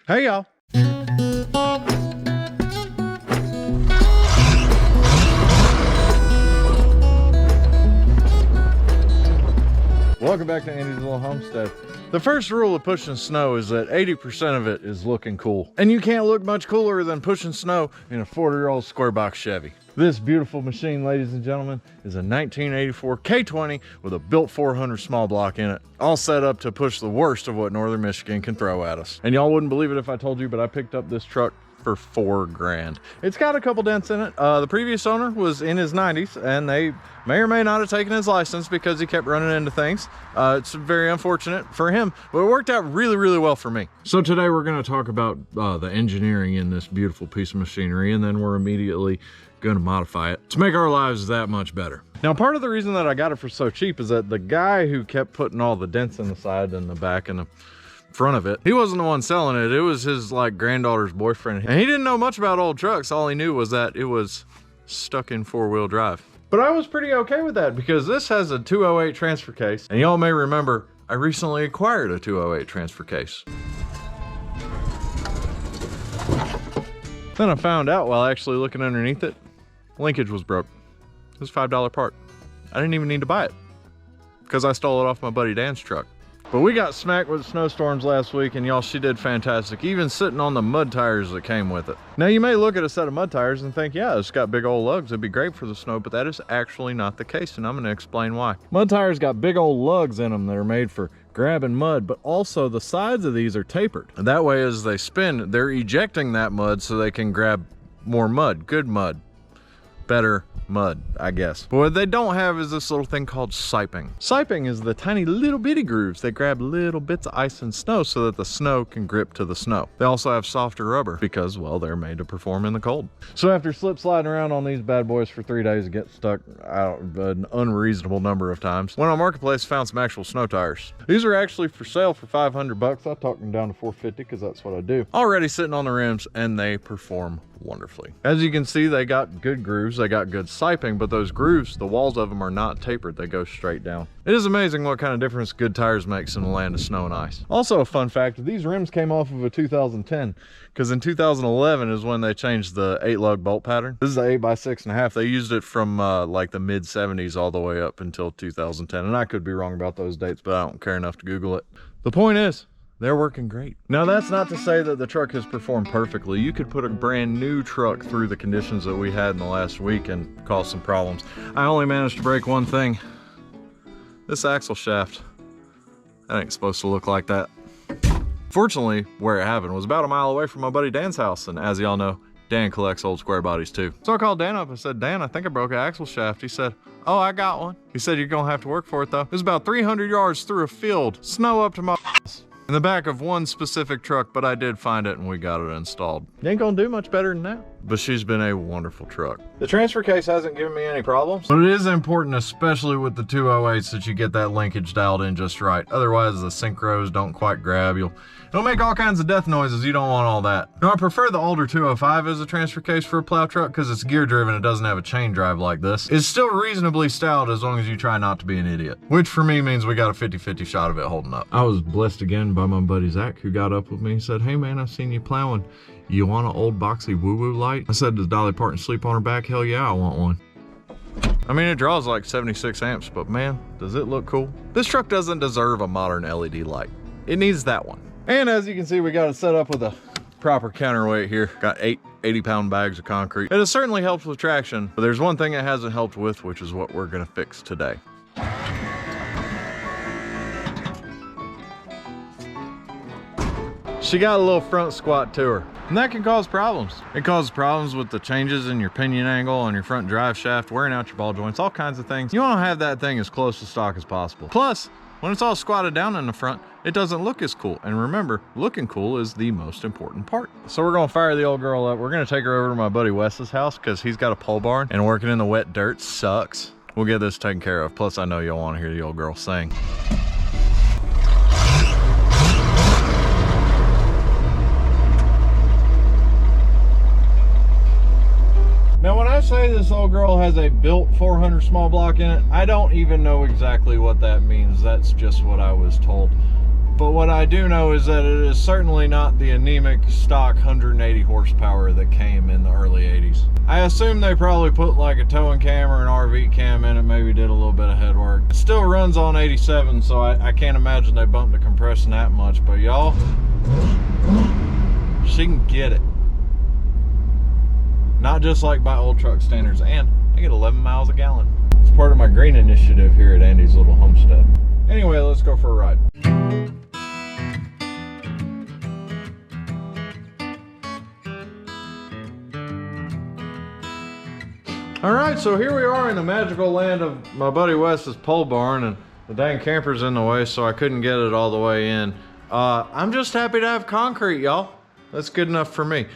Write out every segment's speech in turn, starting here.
Hey y'all. Welcome back to Andy's Little Homestead. The first rule of pushing snow is that 80% of it is looking cool. And you can't look much cooler than pushing snow in a 40-year-old square box Chevy. This beautiful machine, ladies and gentlemen, is a 1984 K20 with a built 400 small block in it, all set up to push the worst of what Northern Michigan can throw at us. And y'all wouldn't believe it if I told you, but I picked up this truck for $4 grand. It's got a couple dents in it. The previous owner was in his 90s and they may or may not have taken his license because he kept running into things. It's very unfortunate for him, but it worked out really, really well for me. So today we're going to talk about the engineering in this beautiful piece of machinery, and then we're immediately going to modify it to make our lives that much better. Now, part of the reason that I got it for so cheap is that the guy who kept putting all the dents in the side and the back and the front of it, he wasn't the one selling it. It was his like granddaughter's boyfriend, and he didn't know much about old trucks. All he knew was that it was stuck in four-wheel drive. But I was pretty okay with that because this has a 208 transfer case, and y'all may remember I recently acquired a 208 transfer case. Then I found out while actually looking underneath it, linkage was broke. It was a $5 part. I didn't even need to buy it because I stole it off my buddy Dan's truck. But we got smacked with snowstorms last week, and y'all, she did fantastic, even sitting on the mud tires that came with it. Now, you may look at a set of mud tires and think, yeah, it's got big old lugs, it'd be great for the snow, but that is actually not the case, and I'm gonna explain why. Mud tires got big old lugs in them that are made for grabbing mud, but also the sides of these are tapered. And that way, as they spin, they're ejecting that mud so they can grab more mud, good mud, better mud, I guess. But what they don't have is this little thing called siping. Siping is the tiny little bitty grooves that grab little bits of ice and snow so that the snow can grip to the snow. They also have softer rubber because, well, they're made to perform in the cold. So after slip sliding around on these bad boys for 3 days and get stuck out an unreasonable number of times, went on Marketplace, found some actual snow tires. These are actually for sale for 500 bucks. I talked them down to 450 because that's what I do. Already sitting on the rims, and they perform wonderfully. As you can see, they got good grooves, they got good siping, but those grooves, the walls of them are not tapered, they go straight down. It is amazing what kind of difference good tires makes in the land of snow and ice. Also a fun fact, these rims came off of a 2010, because in 2011 is when they changed the 8-lug bolt pattern. This is an 8x6.5. They used it from like the mid 70s all the way up until 2010, and I could be wrong about those dates, but I don't care enough to Google it. The point is, they're working great. Now, that's not to say that the truck has performed perfectly. You could put a brand new truck through the conditions that we had in the last week and cause some problems. I only managed to break one thing. This axle shaft. That ain't supposed to look like that. Fortunately, where it happened was about a mile away from my buddy Dan's house, and as y'all know, Dan collects old square bodies too. So I called Dan up and said, Dan, I think I broke an axle shaft. He said, oh, I got one. He said, you're gonna have to work for it though. It was about 300 yards through a field, snow up to my ass, in the back of one specific truck, but I did find it and we got it installed. You ain't gonna do much better than that. But she's been a wonderful truck. The transfer case hasn't given me any problems, but it is important, especially with the 208s, that you get that linkage dialed in just right. Otherwise, the synchros don't quite grab. It'll make all kinds of death noises. You don't want all that. Now, I prefer the older 205 as a transfer case for a plow truck because it's gear driven. It doesn't have a chain drive like this. It's still reasonably stout as long as you try not to be an idiot, which for me means we got a 50-50 shot of it holding up. I was blessed again by my buddy Zach, who got up with me and said, hey man, I've seen you plowing. You want an old boxy woo-woo light? I said, does Dolly Parton sleep on her back? Hell yeah, I want one. I mean, it draws like 76 amps, but man, does it look cool. This truck doesn't deserve a modern LED light. It needs that one. And as you can see, we got it set up with a proper counterweight here. Got 8 80-pound bags of concrete. It has certainly helped with traction, but there's one thing it hasn't helped with, which is what we're gonna fix today. She got a little front squat to her, and that can cause problems. It causes problems with the changes in your pinion angle on your front drive shaft, wearing out your ball joints, all kinds of things. You wanna have that thing as close to stock as possible. Plus, when it's all squatted down in the front, it doesn't look as cool. And remember, looking cool is the most important part. So we're gonna fire the old girl up. We're gonna take her over to my buddy Wes's house because he's got a pole barn and working in the wet dirt sucks. We'll get this taken care of. Plus, I know y'all wanna hear the old girl sing. Now, when I say this old girl has a built 400 small block in it, I don't even know exactly what that means. That's just what I was told. But what I do know is that it is certainly not the anemic stock 180 horsepower that came in the early 80s. I assume they probably put like a towing cam or an RV cam in it, maybe did a little bit of head work. It still runs on 87, so I can't imagine they bumped the compression that much, but y'all, she can get it. Not just like by old truck standards, and I get 11 miles a gallon. It's part of my green initiative here at Andy's little homestead. Anyway, let's go for a ride. All right, so here we are in the magical land of my buddy Wes's pole barn, and the dang camper's in the way, so I couldn't get it all the way in. I'm just happy to have concrete, y'all. That's good enough for me.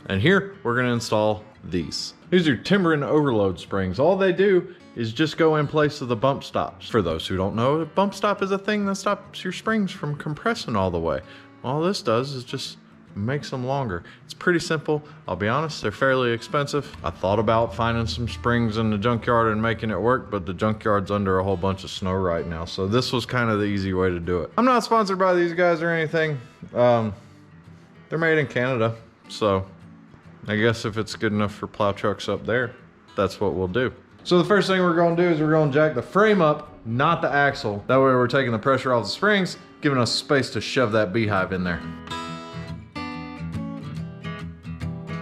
And here, we're gonna install these. These are timber and overload springs. All they do is just go in place of the bump stops. For those who don't know, a bump stop is a thing that stops your springs from compressing all the way. All this does is just makes them longer. It's pretty simple. I'll be honest, they're fairly expensive. I thought about finding some springs in the junkyard and making it work, but the junkyard's under a whole bunch of snow right now, so this was kind of the easy way to do it. I'm not sponsored by these guys or anything. They're made in Canada, so I guess if it's good enough for plow trucks up there, that's what we'll do. So the first thing we're gonna do is we're gonna jack the frame up, not the axle. That way we're taking the pressure off the springs, giving us space to shove that beehive in there.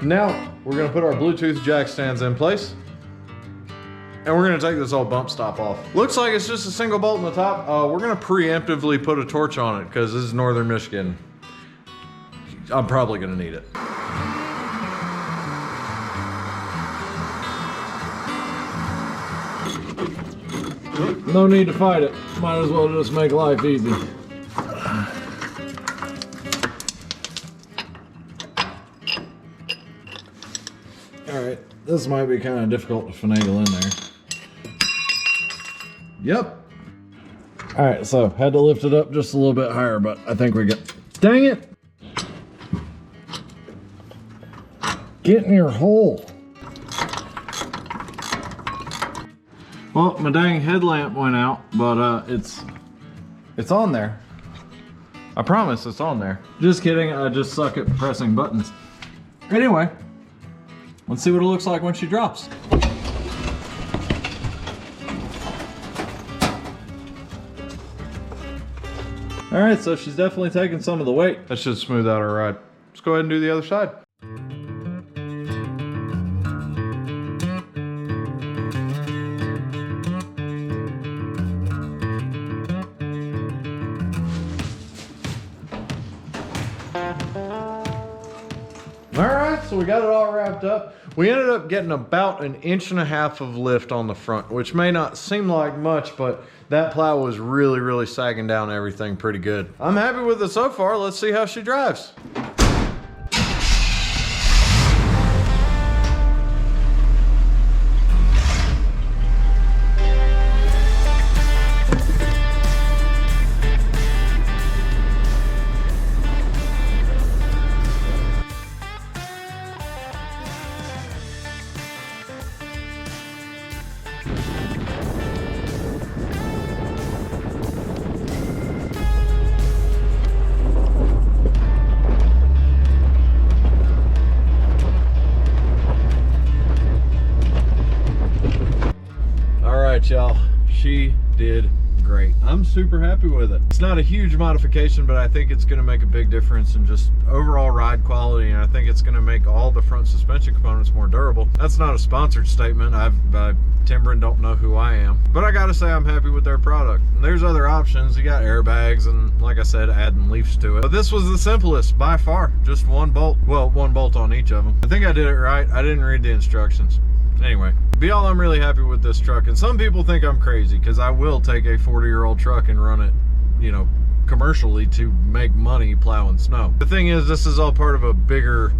Now, we're gonna put our Bluetooth jack stands in place, and we're gonna take this old bump stop off. Looks like it's just a single bolt in the top. We're gonna preemptively put a torch on it, because this is northern Michigan. I'm probably gonna need it. No need to fight it. Might as well just make life easy. Alright, this might be kind of difficult to finagle in there. Yep. Alright, so had to lift it up just a little bit higher, but I think we got... Dang it! Get in your hole. Well, my dang headlamp went out, but it's on there. I promise it's on there. Just kidding, I just suck at pressing buttons. Anyway, let's see what it looks like when she drops. All right, so she's definitely taking some of the weight. That should smooth out our ride. Let's go ahead and do the other side. Alright, so we got it all wrapped up. We ended up getting about 1.5 inches of lift on the front, which may not seem like much, but that plow was really sagging down everything pretty good. I'm happy with it so far. Let's see how she drives. Y'all, she did great. I'm super happy with it. It's not a huge modification, but I think it's going to make a big difference in just overall ride quality, and I think it's going to make all the front suspension components more durable. That's not a sponsored statement. Timber and don't know who I am, but I gotta say I'm happy with their product. And there's other options. You got airbags and, like I said, adding leafs to it, but this was the simplest by far. Just one bolt. Well, one bolt on each of them. I think I did it right. I didn't read the instructions. Anyway, y'all, I'm really happy with this truck, and some people think I'm crazy because I will take a 40-year-old truck and run it, you know, commercially to make money plowing snow. The thing is, this is all part of a bigger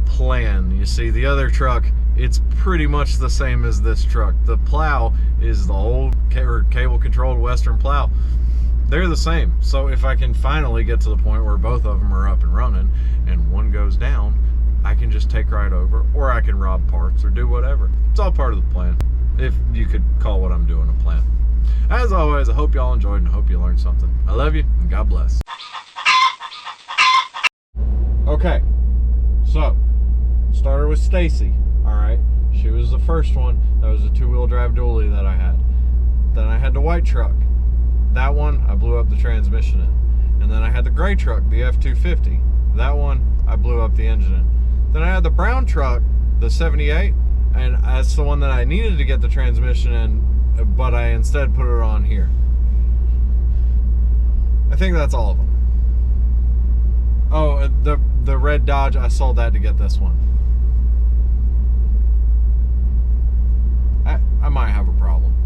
plan. You see, the other truck, it's pretty much the same as this truck. The plow is the old cable controlled Western plow. They're the same. So if I can finally get to the point where both of them are up and running and one goes down, I can just take right over, or I can rob parts or do whatever. It's all part of the plan, if you could call what I'm doing a plan. As always, I hope y'all enjoyed and I hope you learned something. I love you and God bless. Okay, so started with Stacy. All right, she was the first one. That was a 2-wheel drive dually that I had. Then I had the white truck. That one I blew up the transmission in. And then I had the gray truck, the F-250. That one I blew up the engine in. Then I had the brown truck, the 78, and that's the one that I needed to get the transmission in, but I instead put it on here. I think that's all of them. Oh, the red Dodge, I sold that to get this one. I might have a problem.